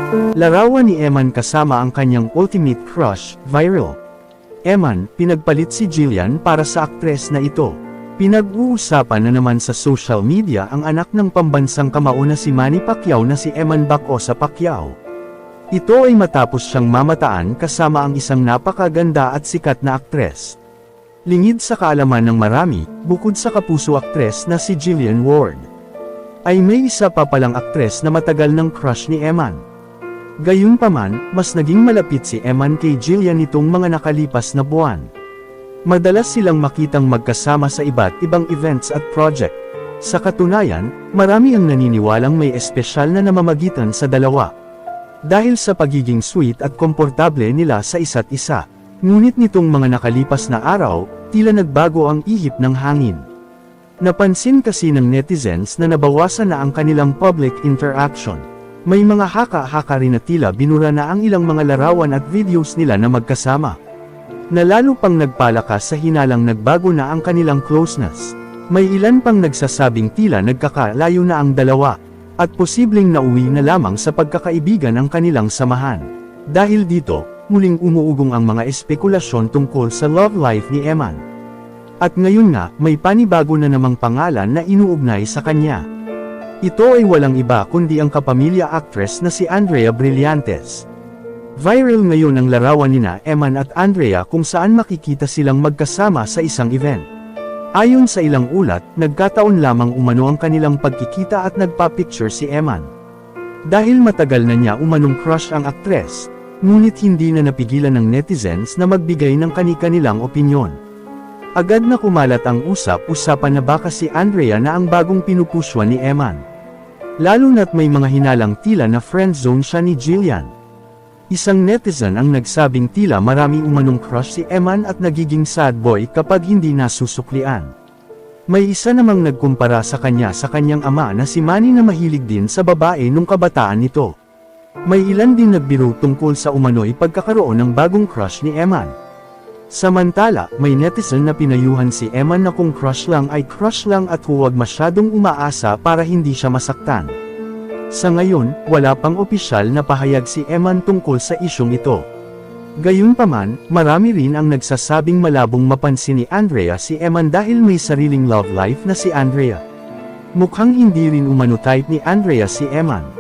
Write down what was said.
Larawan ni Eman kasama ang kanyang ultimate crush, viral. Eman, pinagpalit si Jillian para sa aktres na ito. Pinag-uusapan na naman sa social media ang anak ng pambansang kamao na si Manny Pacquiao na si Eman Bacosa Pacquiao. Ito ay matapos siyang mamataan kasama ang isang napakaganda at sikat na aktres. Lingid sa kaalaman ng marami, bukod sa kapuso aktres na si Jillian Ward, ay may isa pa palang aktres na matagal ng crush ni Eman. Gayunpaman, mas naging malapit si Eman kay Jillian nitong mga nakalipas na buwan. Madalas silang makitang magkasama sa iba't ibang events at project. Sa katunayan, marami ang naniniwalang may espesyal na namamagitan sa dalawa. Dahil sa pagiging sweet at komportable nila sa isa't isa. Ngunit nitong mga nakalipas na araw, tila nagbago ang ihip ng hangin. Napansin kasi ng netizens na nabawasan na ang kanilang public interaction. May mga haka-haka rin na tila binura na ang ilang mga larawan at videos nila na magkasama. Nalalo pang nagpalakas sa hinalang nagbago na ang kanilang closeness. May ilan pang nagsasabing tila nagkakalayo na ang dalawa, at posibleng nauwi na lamang sa pagkakaibigan ang kanilang samahan. Dahil dito, muling umuugong ang mga espekulasyon tungkol sa love life ni Eman. At ngayon nga, may panibago na namang pangalan na inuugnay sa kanya. Ito ay walang iba kundi ang kapamilya actress na si Andrea Brillantes. Viral ngayon ang larawan nina Eman at Andrea kung saan makikita silang magkasama sa isang event. Ayon sa ilang ulat, nagkataon lamang umano ang kanilang pagkikita at nagpa-picture si Eman. Dahil matagal na niya umanong crush ang aktres, ngunit hindi na napigilan ng netizens na magbigay ng kani-kanilang opinyon. Agad na kumalat ang usapan na baka si Andrea na ang bagong pinupuswan ni Eman. Lalo na't may mga hinalang tila na friendzone siya ni Jillian. Isang netizen ang nagsabing tila marami umanong crush si Eman at nagiging sad boy kapag hindi nasusuklian. May isa namang nagkumpara sa kanya sa kanyang ama na si Manny na mahilig din sa babae nung kabataan nito. May ilan din nagbiro tungkol sa umano'y pagkakaroon ng bagong crush ni Eman. Samantala, may netizen na pinayuhan si Eman na kung crush lang ay crush lang at huwag masyadong umaasa para hindi siya masaktan. Sa ngayon, wala pang opisyal na pahayag si Eman tungkol sa isyong ito. Gayunpaman, marami rin ang nagsasabing malabong mapansin ni Andrea si Eman dahil may sariling love life na si Andrea. Mukhang hindi rin umano type ni Andrea si Eman.